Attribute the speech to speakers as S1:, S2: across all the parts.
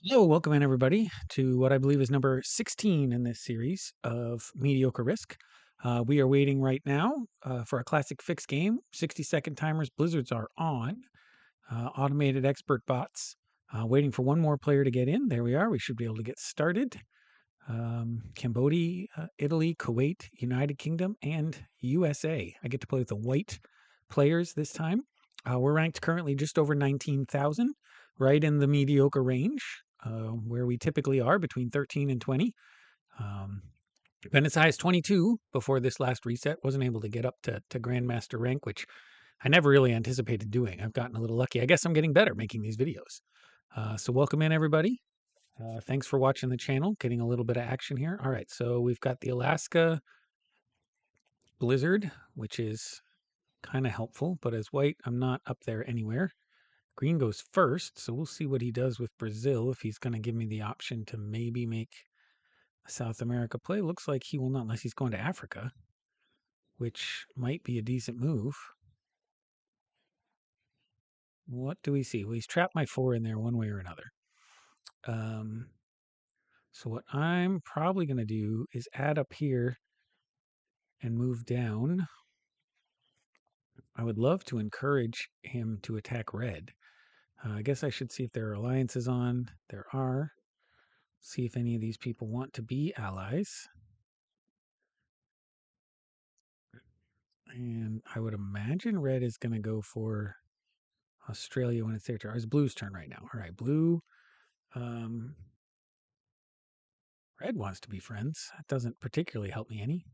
S1: Hello, welcome in everybody to what I believe is number 16 in this series of Mediocre Risk. We are waiting right now for a classic fix game. 60-second timers, blizzards are on. Automated expert bots. Waiting for one more player to get in. There we are. We should be able to get started. Cambodia, Italy, Kuwait, United Kingdom, and USA. I get to play with the white players this time. We're ranked currently just over 19,000, right in the mediocre range, where we typically are between 13 and 20. Been as high as 22 before this last reset. Wasn't able to get up to Grandmaster rank, which I never really anticipated doing. I've gotten a little lucky. I guess I'm getting better making these videos. So welcome in, everybody. Thanks for watching the channel, getting a little bit of action here. All right, so we've got the Alaska Blizzard, which is kind of helpful, but as white, I'm not up there anywhere. Green goes first, so we'll see what he does with Brazil, if he's going to give me the option to maybe make a South America play. Looks like he will not, unless he's going to Africa, which might be a decent move. What do we see? Well, he's trapped my 4 in there one way or another. So what I'm probably going to do is add up here and move down. I would love to encourage him to attack red. I guess I should see if there are alliances on. There are. See if any of these people want to be allies. And I would imagine red is going to go for Australia when it's their turn. It's blue's turn right now. All right, blue. Um, red wants to be friends. That doesn't particularly help me any.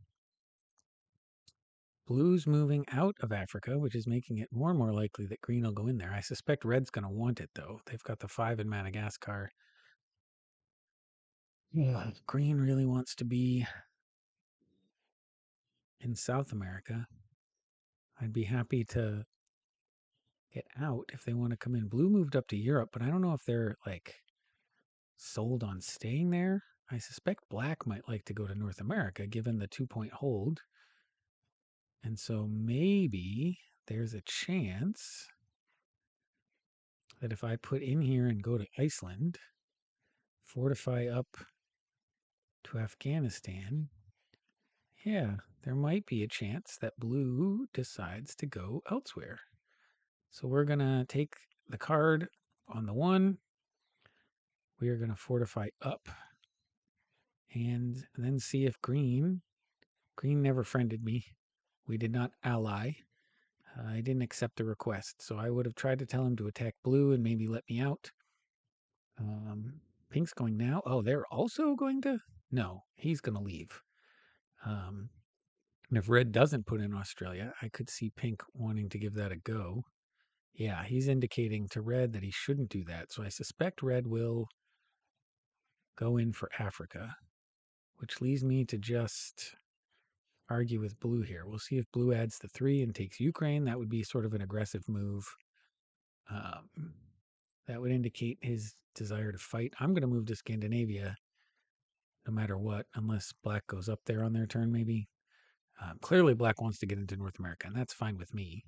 S1: Blue's moving out of Africa, which is making it more and more likely that green will go in there. I suspect red's going to want it, though. They've got the 5 in Madagascar. Yeah, green really wants to be in South America. I'd be happy to get out if they want to come in. Blue moved up to Europe, but I don't know if they're like sold on staying there. I suspect black might like to go to North America given the 2-point hold. And so maybe there's a chance that if I put in here and go to Iceland, fortify up to Afghanistan, yeah, there might be a chance that blue decides to go elsewhere. So we're going to take the card on the 1. We are going to fortify up and then see if green never friended me. We did not ally. I didn't accept the request, so I would have tried to tell him to attack blue and maybe let me out. Pink's going now. Oh, they're also going to? No, he's going to leave. And if red doesn't put in Australia, I could see pink wanting to give that a go. Yeah, he's indicating to red that he shouldn't do that. So I suspect red will go in for Africa, which leads me to just argue with blue here. We'll see if blue adds the 3 and takes Ukraine. That would be sort of an aggressive move. That would indicate his desire to fight. I'm going to move to Scandinavia no matter what, unless black goes up there on their turn, maybe. Clearly, black wants to get into North America, and that's fine with me.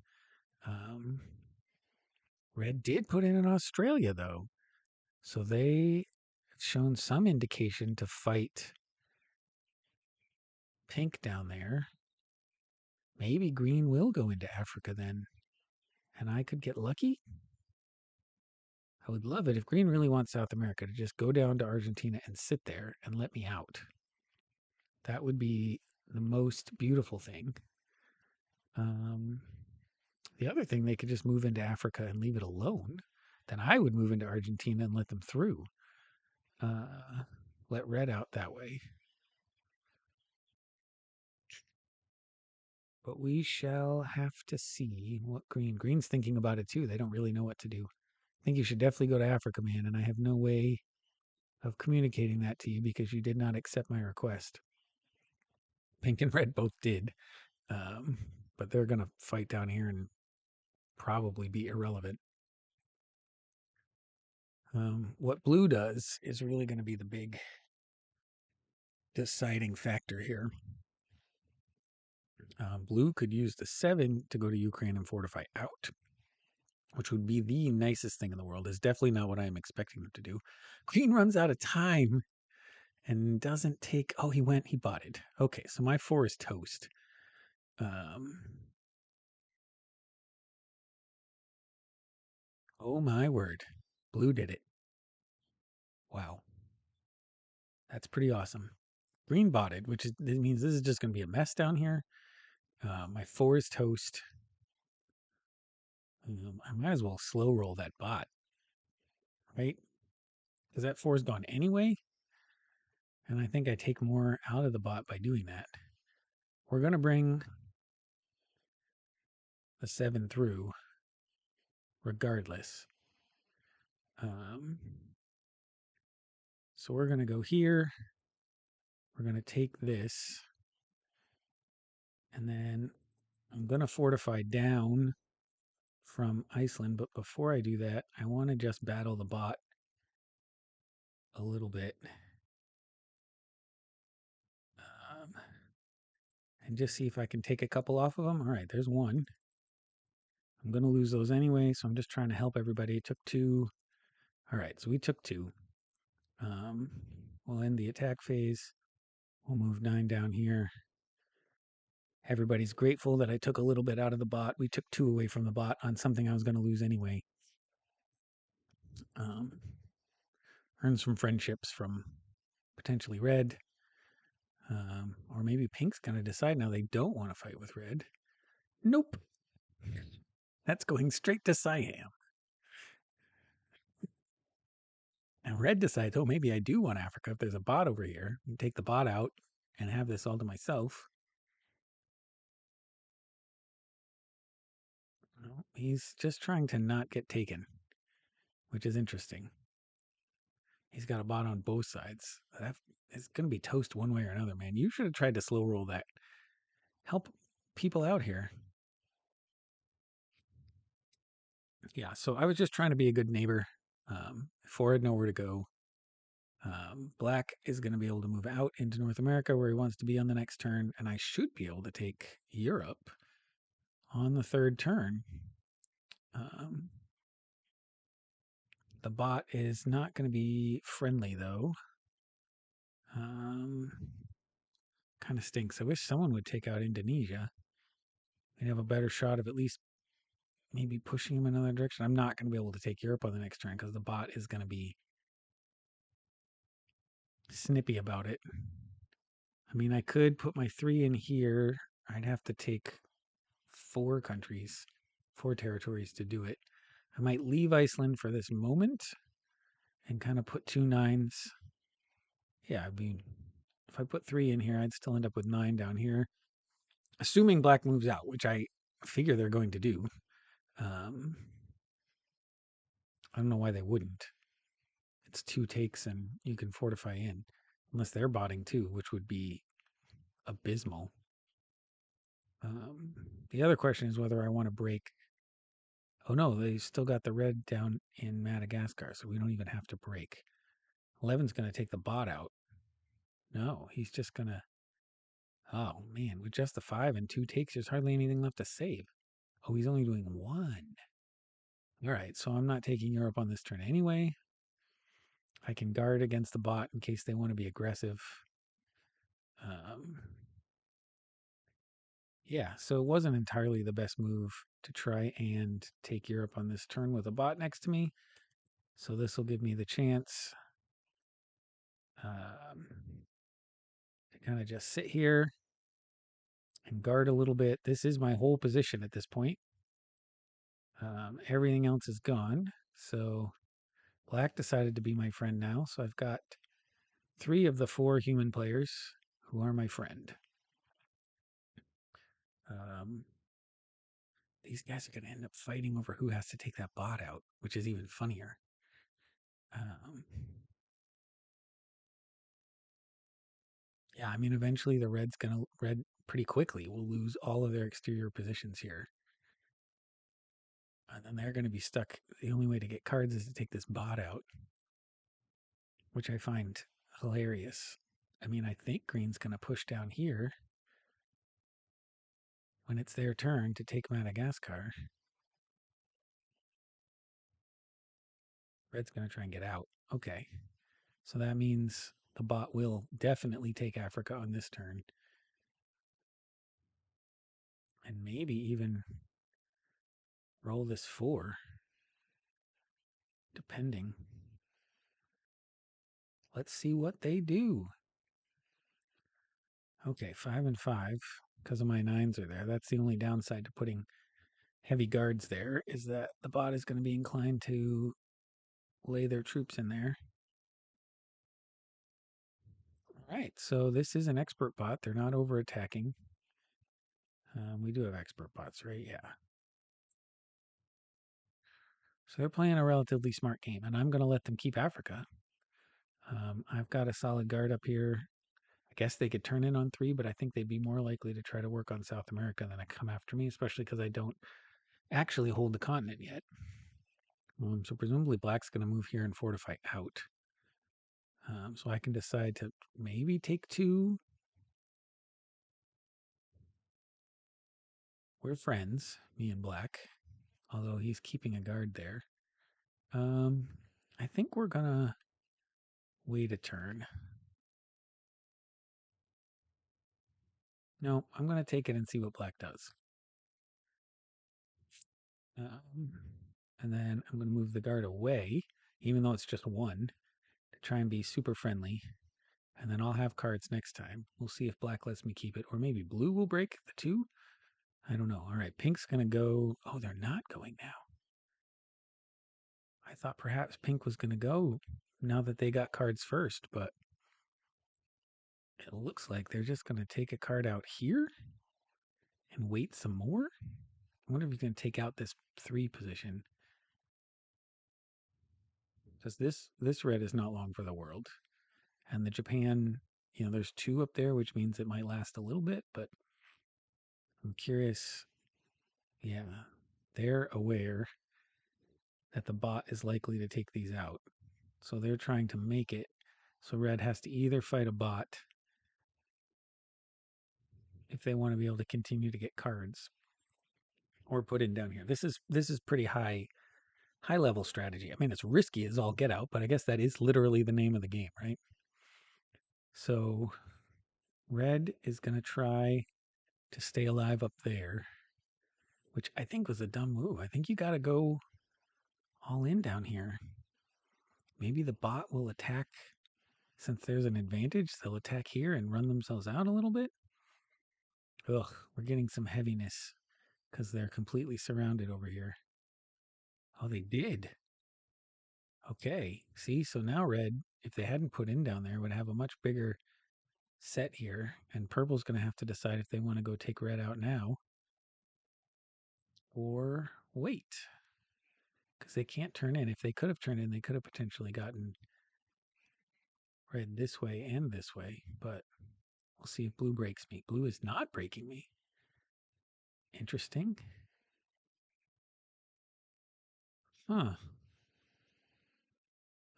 S1: Red did put in Australia, though. So they have shown some indication to fight pink down there. Maybe green will go into Africa then, and I could get lucky. I would love it if green really wants South America to just go down to Argentina and sit there and let me out. That would be the most beautiful thing. The other thing, they could just move into Africa and leave it alone. Then I would move into Argentina and let them through. Let red out that way. But we shall have to see what green's thinking about it too. They don't really know what to do. I think you should definitely go to Africa, man, and I have no way of communicating that to you because you did not accept my request. Pink and red both did, but they're going to fight down here and probably be irrelevant. What blue does is really going to be the big deciding factor here. Blue could use the 7 to go to Ukraine and fortify out. which would be the nicest thing in the world, is definitely not what I'm expecting them to do. Green runs out of time and doesn't take. Oh, he bought it. Okay, so my 4 is toast. Um, oh my word. Blue did it. Wow. That's pretty awesome. Green bought it, which means this is just going to be a mess down here. My 4 is toast. I might as well slow roll that bot, right? Because that 4 is gone anyway. And I think I take more out of the bot by doing that. We're going to bring the 7 through regardless. Um, so we're going to go here. We're going to take this. And then I'm going to fortify down from Iceland. But before I do that, I want to just battle the bot a little bit. Um, and just see if I can take a couple off of them. All right, there's one. I'm going to lose those anyway, so I'm just trying to help everybody. It took 2. All right, so we took 2. Um, we'll end the attack phase. We'll move 9 down here. Everybody's grateful that I took a little bit out of the bot. We took 2 away from the bot on something I was going to lose anyway. Earn some friendships from potentially red. Or maybe pink's going to decide now they don't want to fight with red. Nope. That's going straight to Siam. And red decides, oh, maybe I do want Africa. If there's a bot over here, I can take the bot out and have this all to myself. No, he's just trying to not get taken, which is interesting. He's got a bot on both sides. That is going to be toast one way or another, man. You should have tried to slow roll that. Help people out here. Yeah, so I was just trying to be a good neighbor. Four had nowhere to go. Black is going to be able to move out into North America where he wants to be on the next turn, and I should be able to take Europe on the 3rd turn. Um, the bot is not going to be friendly, though. Kind of stinks. I wish someone would take out Indonesia. They'd have a better shot of at least maybe pushing him in another direction. I'm not going to be able to take Europe on the next turn because the bot is going to be snippy about it. I mean, I could put my 3 in here. I'd have to take 4 countries, 4 territories to do it. I might leave Iceland for this moment and kind of put 2 9s. Yeah, I mean, if I put 3 in here, I'd still end up with 9 down here. Assuming black moves out, which I figure they're going to do. I don't know why they wouldn't. It's 2 takes and you can fortify in. Unless they're botting too, which would be abysmal. The other question is whether I want to break. Oh no, they still got the red down in Madagascar, so we don't even have to break. 11's going to take the bot out. No, he's just going to. Oh man, with just the 5 and 2 takes, there's hardly anything left to save. Oh, he's only doing 1. All right, so I'm not taking Europe on this turn anyway. I can guard against the bot in case they want to be aggressive. Yeah, so it wasn't entirely the best move to try and take Europe on this turn with a bot next to me. So this will give me the chance to kind of just sit here and guard a little bit. This is my whole position at this point. Everything else is gone. So black decided to be my friend now. So I've got 3 of the 4 human players who are my friend. These guys are going to end up fighting over who has to take that bot out, which is even funnier. Yeah, I mean, eventually the red pretty quickly will lose all of their exterior positions here. And then they're going to be stuck. The only way to get cards is to take this bot out, which I find hilarious. I mean, I think green's going to push down here when it's their turn to take Madagascar. Red's going to try and get out. Okay. So that means the bot will definitely take Africa on this turn. And maybe even roll this 4, depending. Let's see what they do. Okay, 5 and 5, because of my 9s are there. That's the only downside to putting heavy guards there, is that the bot is going to be inclined to lay their troops in there. All right, so this is an expert bot. They're not over attacking. We do have expert bots, right? Yeah. So they're playing a relatively smart game, and I'm going to let them keep Africa. I've got a solid guard up here. I guess they could turn in on 3, but I think they'd be more likely to try to work on South America than to come after me, especially because I don't actually hold the continent yet. So presumably Black's going to move here and fortify out. So I can decide to maybe take 2. We're friends, me and Black, although he's keeping a guard there. I think we're going to wait a turn. No, I'm going to take it and see what Black does. And then I'm going to move the guard away, even though it's just 1, to try and be super friendly. And then I'll have cards next time. We'll see if Black lets me keep it. Or maybe Blue will break the 2. I don't know. All right, Pink's going to go. Oh, they're not going now. I thought perhaps Pink was going to go now that they got cards first, but it looks like they're just going to take a card out here and wait some more. I wonder if he's going to take out this 3 position. Because this red is not long for the world. And the Japan, there's 2 up there, which means it might last a little bit, but I'm curious. Yeah, they're aware that the bot is likely to take these out. So they're trying to make it so red has to either fight a bot if they want to be able to continue to get cards or put in down here. This is pretty high level strategy. I mean, it's risky as all get out, but I guess that is literally the name of the game, right? So red is going to try to stay alive up there, which I think was a dumb move. I think you got to go all in down here. Maybe the bot will attack. Since there's an advantage, they'll attack here and run themselves out a little bit. Ugh, we're getting some heaviness because they're completely surrounded over here. Oh, they did. Okay, see, so now red, if they hadn't put in down there, would have a much bigger set here, and purple's going to have to decide if they want to go take red out now or wait, because they can't turn in. If they could have turned in, they could have potentially gotten red this way and this way, but we'll see if blue breaks me. Blue is not breaking me. Interesting. Huh.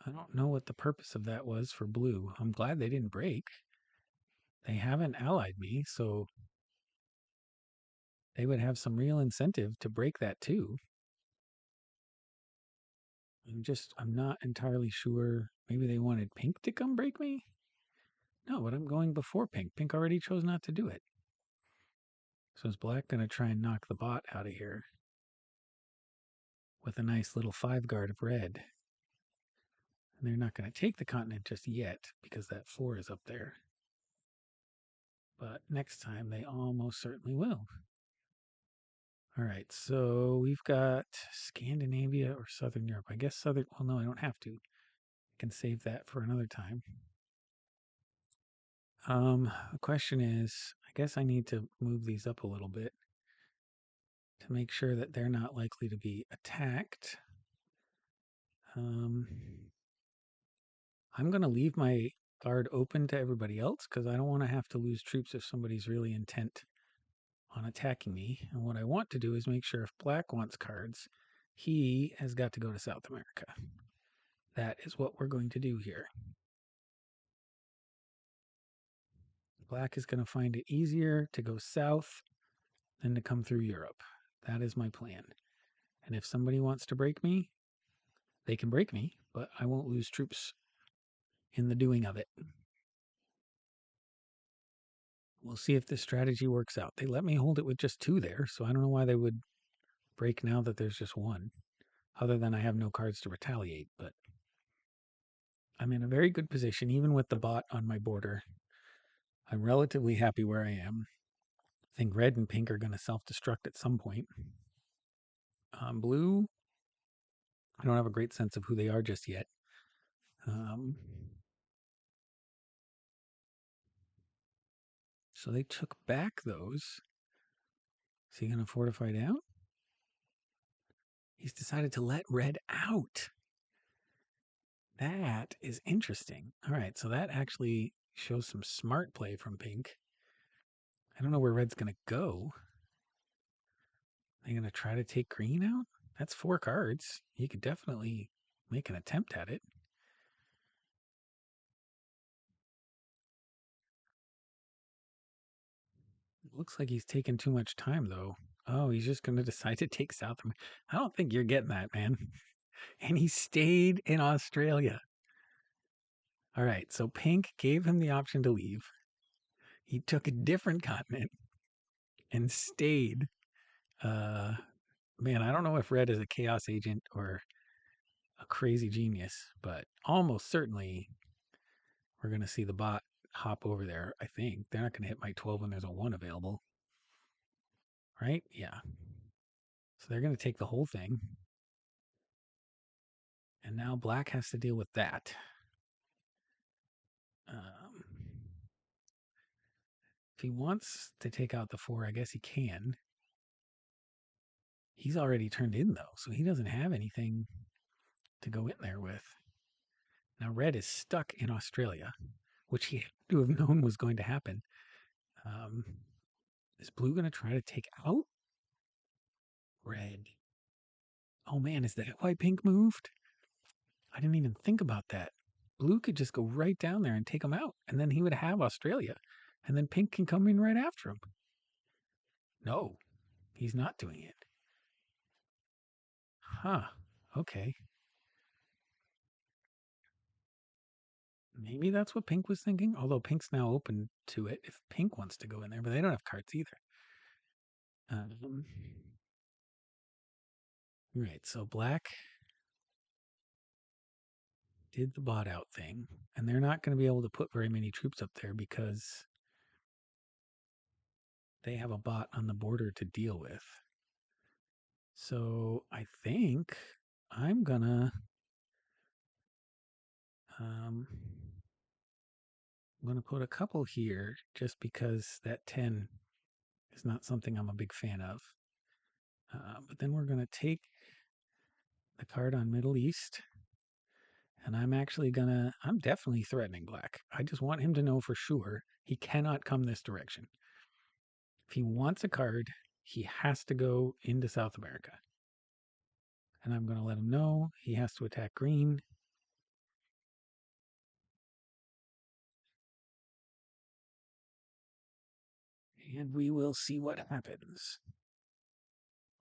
S1: I don't know what the purpose of that was for blue. I'm glad they didn't break. They haven't allied me, so they would have some real incentive to break that too. I'm not entirely sure. Maybe they wanted pink to come break me? No, but I'm going before pink. Pink already chose not to do it. So is black going to try and knock the bot out of here with a nice little 5 guard of red? And they're not going to take the continent just yet because that 4 is up there. But next time they almost certainly will. All right, so we've got Scandinavia or Southern Europe. I guess Southern, well, no, I don't have to. I can save that for another time. The question is, I guess I need to move these up a little bit to make sure that they're not likely to be attacked. I'm going to leave my guard open to everybody else because I don't want to have to lose troops if somebody's really intent on attacking me. And what I want to do is make sure if black wants cards, he has got to go to South America. That is what we're going to do here. Black is going to find it easier to go south than to come through Europe. That is my plan. And if somebody wants to break me, they can break me, but I won't lose troops in the doing of it. We'll see if this strategy works out. They let me hold it with just 2 there, so I don't know why they would break now that there's just 1, other than I have no cards to retaliate, but I'm in a very good position, even with the bot on my border. I'm relatively happy where I am. I think red and pink are going to self-destruct at some point. Blue, I don't have a great sense of who they are just yet. So they took back those. Is he going to fortify down? He's decided to let red out. That is interesting. All right, so that actually shows some smart play from pink. I don't know where red's going to go. They're going to try to take green out? That's 4 cards. He could definitely make an attempt at it. Looks like he's taking too much time, though. Oh, he's just going to decide to take South America. I don't think you're getting that, man. And he stayed in Australia. All right, so pink gave him the option to leave. He took a different continent and stayed. Man, I don't know if red is a chaos agent or a crazy genius, but almost certainly we're going to see the bot hop over there, I think. They're not going to hit my 12 when there's a 1 available. Right? Yeah. So they're going to take the whole thing. And now black has to deal with that. If he wants to take out the 4, I guess he can. He's already turned in, though, so he doesn't have anything to go in there with. Now, red is stuck in Australia, which he had to have known was going to happen. Is blue going to try to take out red? Oh, man, is that why pink moved? I didn't even think about that. Blue could just go right down there and take him out, and then he would have Australia, and then pink can come in right after him. No, he's not doing it. Huh. Okay. Maybe that's what pink was thinking, although pink's now open to it if pink wants to go in there, but they don't have cards either. Right, so black did the bot out thing, and they're not going to be able to put very many troops up there because they have a bot on the border to deal with. So I think I'm gonna I'm gonna put a couple here just because that 10 is not something I'm a big fan of. But then we're gonna take the card on Middle East. And I'm definitely threatening black. I just want him to know for sure he cannot come this direction. If he wants a card, he has to go into South America. And I'm going to let him know he has to attack green. And we will see what happens.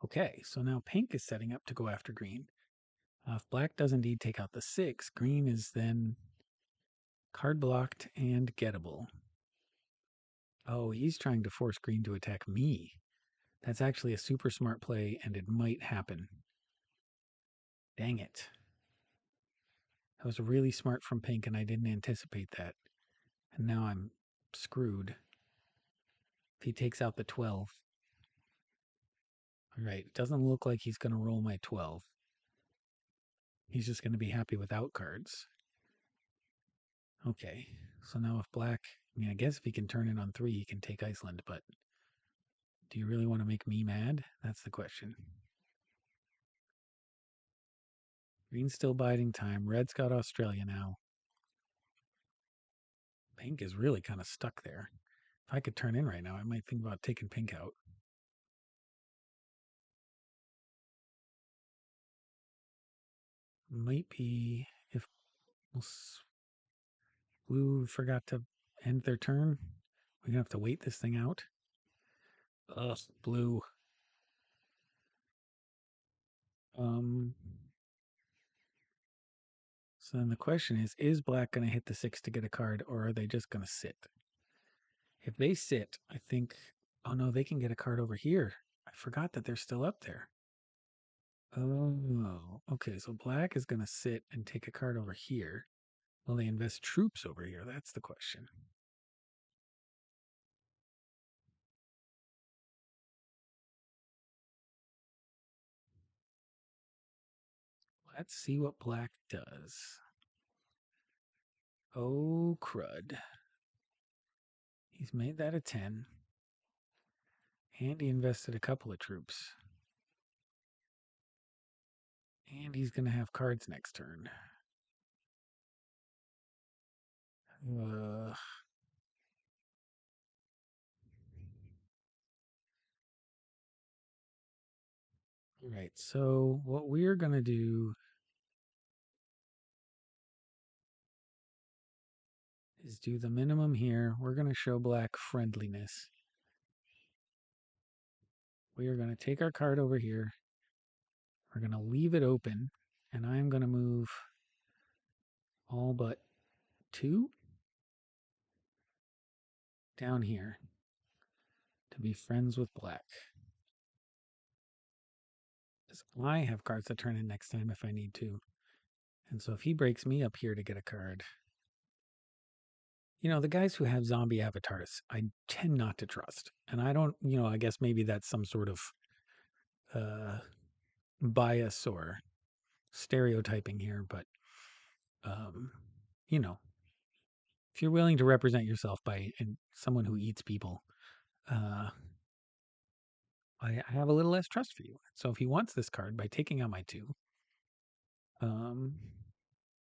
S1: Okay, so now pink is setting up to go after green. If black does indeed take out the 6, green is then card blocked and gettable. Oh, he's trying to force green to attack me. That's actually a super smart play, and it might happen. Dang it. That was really smart from pink, and I didn't anticipate that. And now I'm screwed. If he takes out the 12. All right, it doesn't look like he's going to roll my 12. He's just going to be happy without cards. Okay, so now if black, I mean, I guess if he can turn it on 3, he can take Iceland, but do you really want to make me mad? That's the question. Green's still biding time. Red's got Australia now. Pink is really kind of stuck there. If I could turn in right now, I might think about taking pink out. Might be if blue forgot to end their turn. We're gonna have to wait this thing out. Ugh, blue. Um, So then the question is black going to hit the 6 to get a card, or are they just going to sit? If they sit, I think, oh no, they can get a card over here. I forgot that they're still up there. Oh, okay. So black is going to sit and take a card over here. Will they invest troops over here? That's the question. Let's see what black does. Oh, crud. He's made that a 10. And he invested a couple of troops. And he's going to have cards next turn. Uh, all right, so what we're going to do is do the minimum here. We're going to show black friendliness. We are going to take our card over here. We're going to leave it open, and I'm going to move all but 2 down here to be friends with black. Because I have cards to turn in next time if I need to. And so if he breaks me up here to get a card, the guys who have zombie avatars, I tend not to trust. And I don't, I guess maybe that's some sort of bias or stereotyping here, but, um, you know, if you're willing to represent yourself by someone who eats people, uh, I have a little less trust for you. So if he wants this card by taking out my 2, um,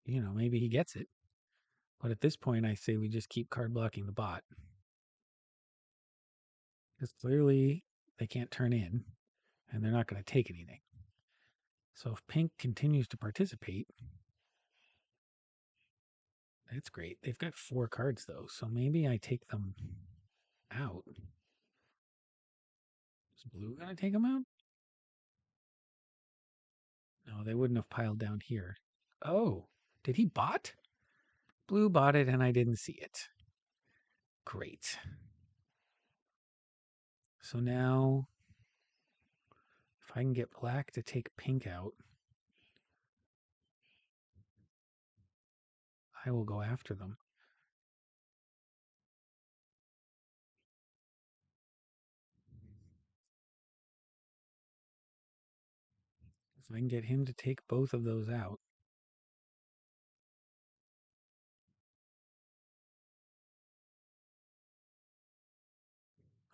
S1: maybe he gets it. But at this point, I say we just keep card blocking the bot. Because clearly they can't turn in, and they're not going to take anything. So if pink continues to participate, that's great. They've got 4 cards, though, so maybe I take them out. Is blue going to take them out? No, they wouldn't have piled down here. Oh, did he bot? Blue bought it, and I didn't see it. Great. So now, if I can get black to take pink out, I will go after them. If I can get him to take both of those out,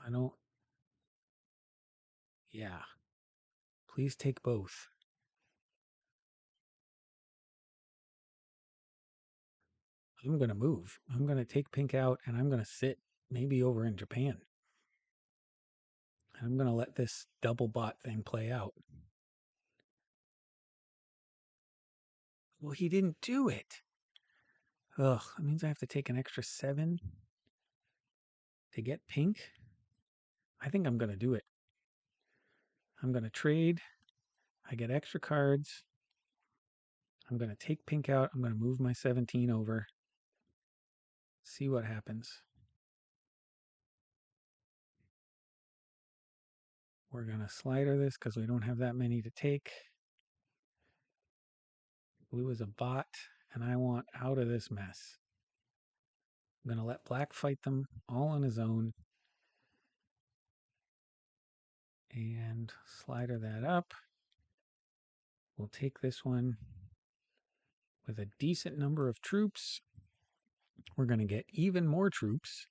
S1: I don't. Yeah. Please take both. I'm going to move. I'm going to take pink out, and I'm going to sit maybe over in Japan. I'm going to let this double bot thing play out. Well, he didn't do it. Ugh, that means I have to take an extra 7 to get pink. I think I'm going to do it. I'm going to trade. I get extra cards. I'm going to take pink out. I'm going to move my 17 over. See what happens. We're going to slider this because we don't have that many to take. Blue is a bot, and I want out of this mess. I'm going to let black fight them all on his own. And slider that up. We'll take this one with a decent number of troops. We're going to get even more troops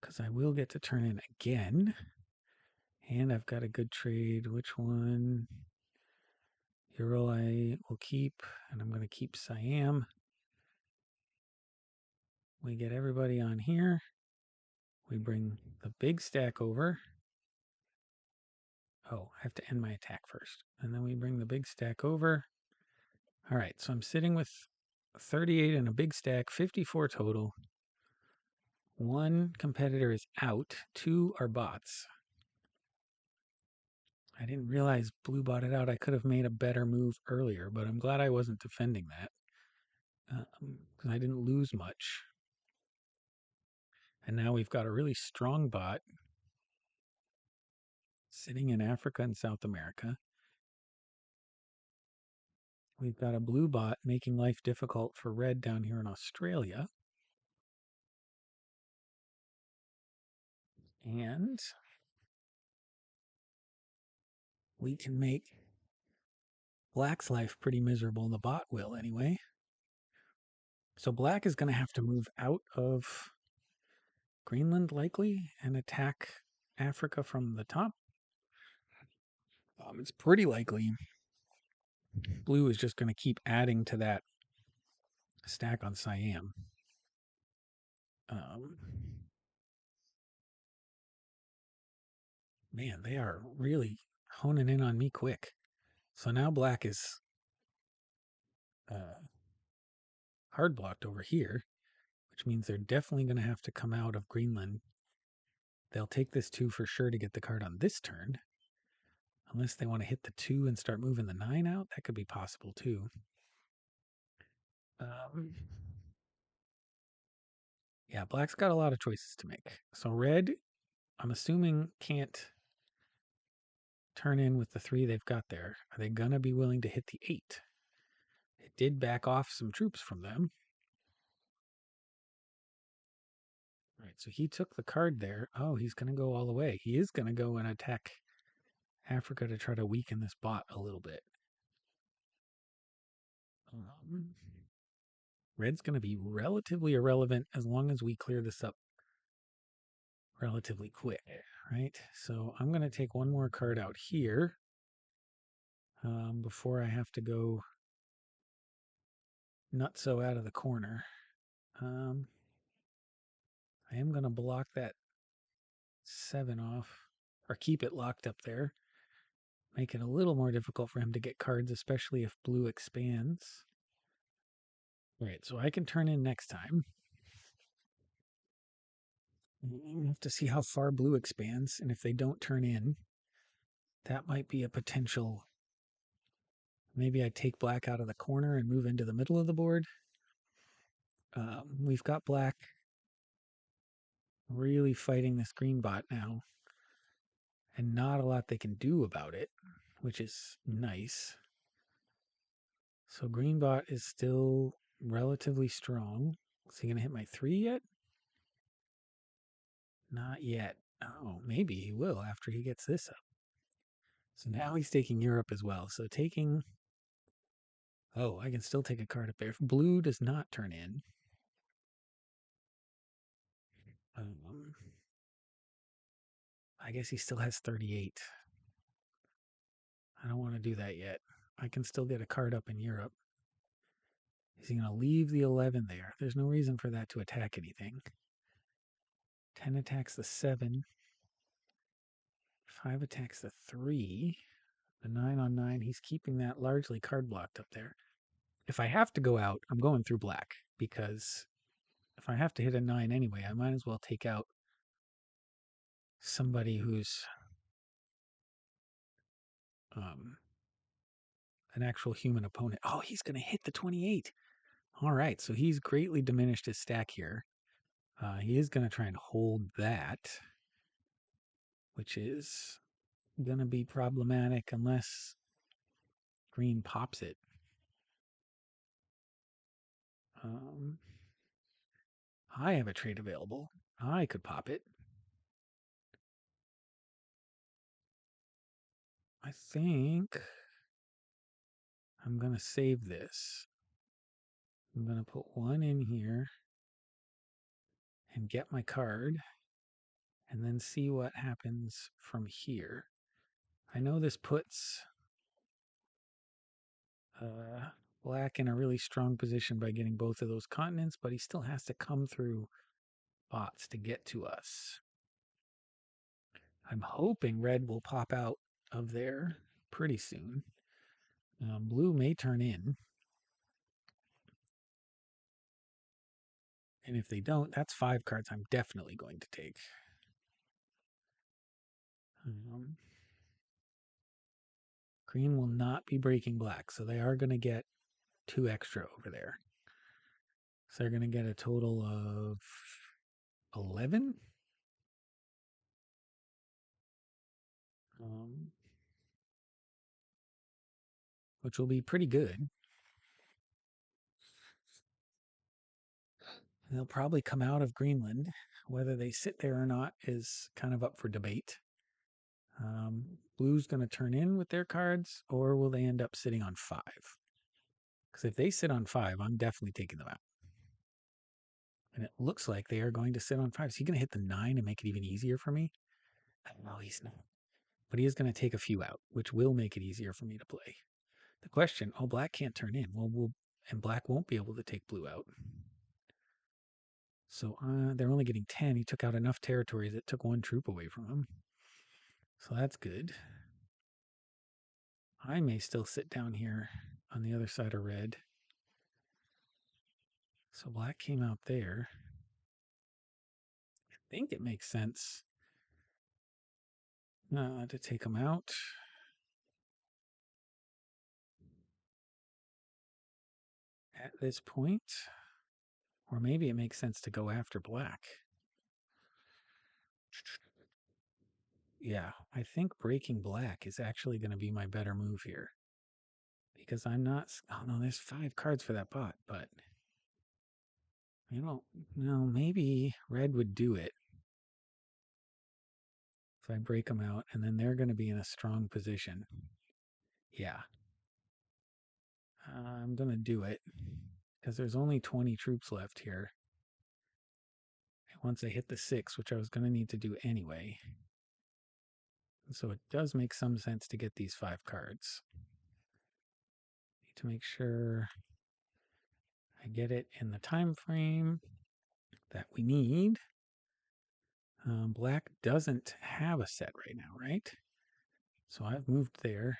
S1: because I will get to turn in again. And I've got a good trade. Which one? Ural I will keep, and I'm going to keep Siam. We get everybody on here. We bring the big stack over. Oh, I have to end my attack first. And then we bring the big stack over. All right, so I'm sitting with 38 and a big stack, 54 total. 1 competitor is out. 2 are bots. I didn't realize blue bought it out. I could have made a better move earlier, but I'm glad I wasn't defending that. because I didn't lose much. And now we've got a really strong bot sitting in Africa and South America. We've got a blue bot making life difficult for red down here in Australia. And we can make black's life pretty miserable. The bot will anyway. So black is going to have to move out of Greenland likely and attack Africa from the top. It's pretty likely blue is just going to keep adding to that stack on Siam. Um, Man, they are really honing in on me quick. So now black is hard blocked over here, which means they're definitely going to have to come out of Greenland. They'll take this 2 for sure to get the card on this turn. Unless they want to hit the 2 and start moving the 9 out, that could be possible too. Yeah, black's got a lot of choices to make. So red, I'm assuming, can't turn in with the 3 they've got there. Are they going to be willing to hit the 8? It did back off some troops from them. Right, so he took the card there. Oh, he's going to go all the way. He is going to go and attack Africa to try to weaken this bot a little bit. Red's going to be relatively irrelevant as long as we clear this up relatively quick, right? So I'm going to take one more card out here before I have to go nutso out of the corner. I am going to block that 7 off, or keep it locked up there. Make it a little more difficult for him to get cards, especially if blue expands. All right, so I can turn in next time. We have to see how far blue expands, and if they don't turn in, that might be a potential. Maybe I take black out of the corner and move into the middle of the board. We've got black really fighting this green bot now, and not a lot they can do about it, which is nice. So green bot is still relatively strong. Is he going to hit my 3 yet? Not yet. Oh, maybe he will after he gets this up. So now he's taking Europe as well. So taking... Oh, I can still take a card up there. If blue does not turn in... I guess he still has 38. I don't want to do that yet. I can still get a card up in Europe. Is he going to leave the 11 there? There's no reason for that to attack anything. 10 attacks the 7. 5 attacks the 3. The 9 on 9, he's keeping that largely card blocked up there. If I have to go out, I'm going through black, because if I have to hit a 9 anyway, I might as well take out somebody who's an actual human opponent. Oh, he's going to hit the 28. All right, so he's greatly diminished his stack here. He is going to try and hold that, which is going to be problematic unless green pops it. I have a trade available. I could pop it. I think I'm going to save this. I'm going to put 1 in here and get my card and then see what happens from here. I know this puts black in a really strong position by getting both of those continents, but he still has to come through bots to get to us. I'm hoping red will pop out of there pretty soon. Blue may turn in. And if they don't, that's 5 cards I'm definitely going to take. Green will not be breaking black, so they are going to get 2 extra over there. So they're going to get a total of 11. Which will be pretty good. They'll probably come out of Greenland. Whether they sit there or not is kind of up for debate. Blue's going to turn in with their cards, or will they end up sitting on 5? Because if they sit on 5, I'm definitely taking them out. And it looks like they are going to sit on 5. Is he going to hit the 9 and make it even easier for me? No, he's not. But he is going to take a few out, which will make it easier for me to play. The question, black can't turn in. And black won't be able to take blue out. So they're only getting 10. He took out enough territories that took 1 troop away from him. So that's good. I may still sit down here on the other side of red. So black came out there. I think it makes sense to take him out. At this point. Or maybe it makes sense to go after black. Yeah, I think breaking black is actually going to be my better move here. Because I'm not... Oh, no, there's 5 cards for that bot, but... I don't know. Maybe red would do it. If I break them out, and then they're going to be in a strong position. Yeah. I'm going to do it. Because there's only 20 troops left here. Once I hit the 6, which I was going to need to do anyway. So it does make some sense to get these 5 cards. Need to make sure I get it in the time frame that we need. Black doesn't have a set right now, right? So I've moved there.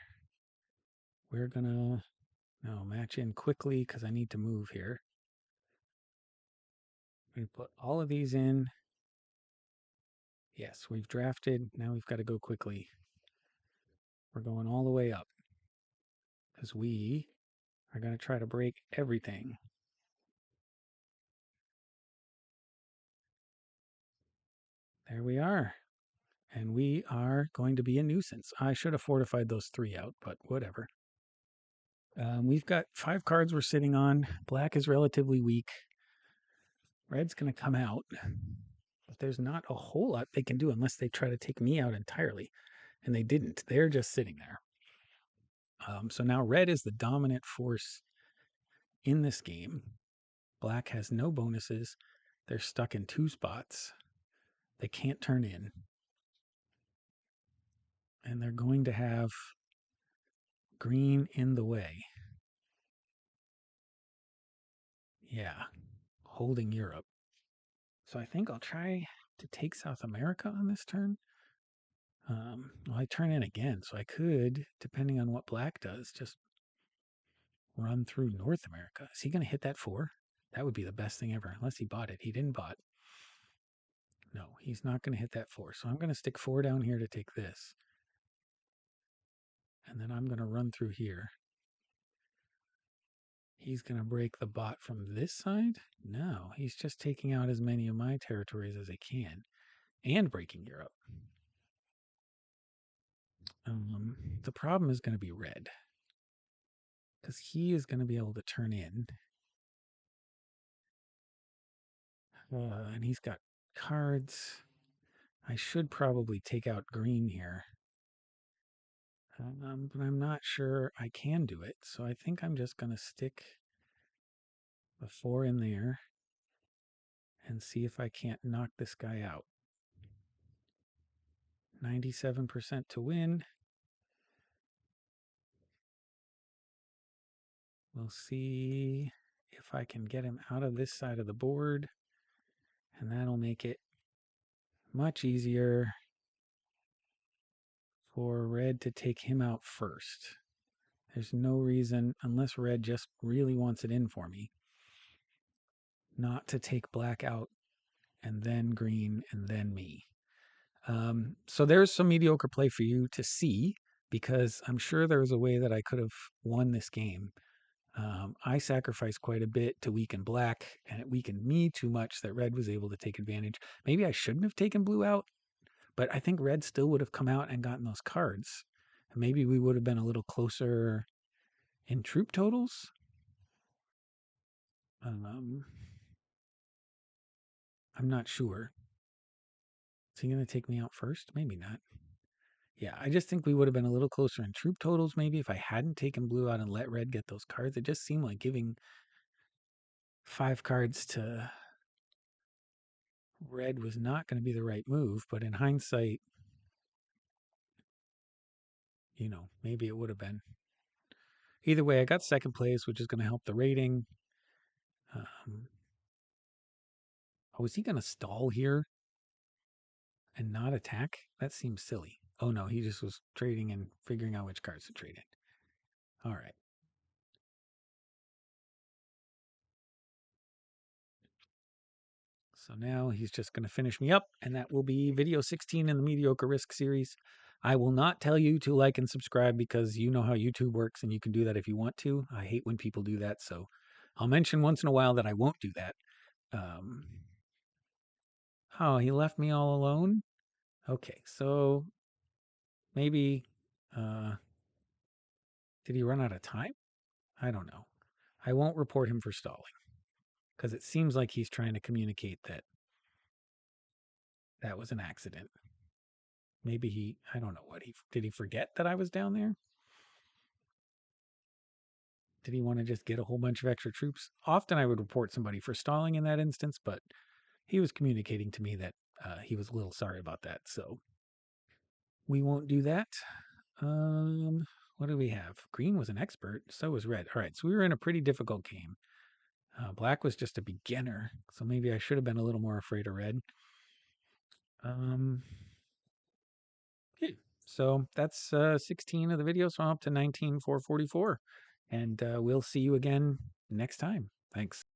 S1: We're gonna match in quickly because I need to move here. We put all of these in. Yes, we've drafted. Now we've got to go quickly. We're going all the way up because we are going to try to break everything. There we are. And we are going to be a nuisance. I should have fortified those 3 out, but whatever. We've got 5 cards we're sitting on. Black is relatively weak. Red's going to come out. But there's not a whole lot they can do unless they try to take me out entirely. And they didn't. They're just sitting there. So now red is the dominant force in this game. Black has no bonuses. They're stuck in 2 spots. They can't turn in. And they're going to have green in the way. Yeah, holding Europe. So I think I'll try to take South America on this turn. Well, I turn in again, so I could, depending on what black does, just run through North America. Is he going to hit that 4? That would be the best thing ever, unless he bought it. He didn't bot. No, he's not going to hit that 4. So I'm going to stick 4 down here to take this. And then I'm going to run through here. He's going to break the bot from this side? No, he's just taking out as many of my territories as he can and breaking Europe. The problem is going to be red because he is going to be able to turn in. And he's got cards. I should probably take out green here. But I'm not sure I can do it. So I think I'm just going to stick the 4 in there and see if I can't knock this guy out. 97% to win. We'll see if I can get him out of this side of the board. And that'll make it much easier for red to take him out first. There's no reason, unless red just really wants it in for me, not to take black out and then green and then me. So there's some mediocre play for you to see, because I'm sure there was a way that I could have won this game. I sacrificed quite a bit to weaken black, and it weakened me too much that red was able to take advantage. Maybe I shouldn't have taken blue out, but I think red still would have come out and gotten those cards. And maybe we would have been a little closer in troop totals. Um, I'm not sure. Is he going to take me out first? Maybe not. Yeah, I just think we would have been a little closer in troop totals maybe if I hadn't taken blue out and let red get those cards. It just seemed like giving 5 cards to red was not going to be the right move, but in hindsight, maybe it would have been. Either way, I got second place, which is going to help the rating. Um, oh, is he going to stall here and not attack? That seems silly. Oh no, he just was trading and figuring out which cards to trade in. All right. So now he's just going to finish me up, and that will be video 16 in the Mediocre Risk series. I will not tell you to like and subscribe because you know how YouTube works and you can do that if you want to. I hate when people do that, so I'll mention once in a while that I won't do that. Um, oh, he left me all alone? Okay, so maybe, uh, did he run out of time? I don't know. I won't report him for stalling because it seems like he's trying to communicate that that was an accident. Maybe I don't know what did he forget that I was down there? Did he want to just get a whole bunch of extra troops? Often I would report somebody for stalling in that instance, but he was communicating to me that he was a little sorry about that. So we won't do that. What do we have? Green was an expert. So was red. All right. So we were in a pretty difficult game. Black was just a beginner. So maybe I should have been a little more afraid of red. Yeah. So that's 16 of the video. So I'm up to 19,444. And we'll see you again next time. Thanks.